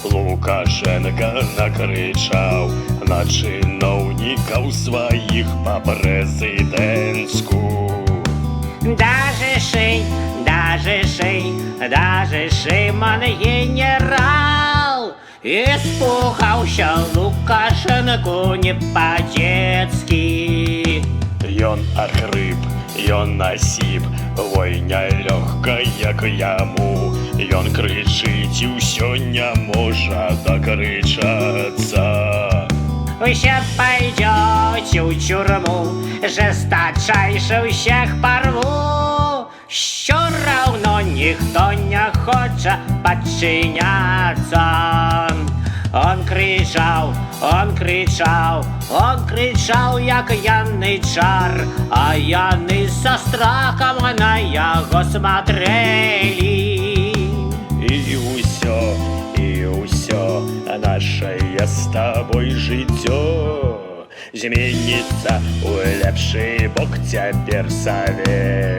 Лукашенко накричав на чиновників своїх по президентську. Даже Шимон генерал испугался Лукашенко не по-детски. Ён охрип, ён насіп, войня легкая к яму. Ён кричить і ўсё не можа докричаться. Вы все пойдете в тюрьму, жесточайше всех порву. Все равно никто не хочет подчиняться. Он кричал, як янычар, а яны со страхом на яго смотрели. І ўсё нашее с тобой жыццё зменіцца у лепшы бок цяпер Савет.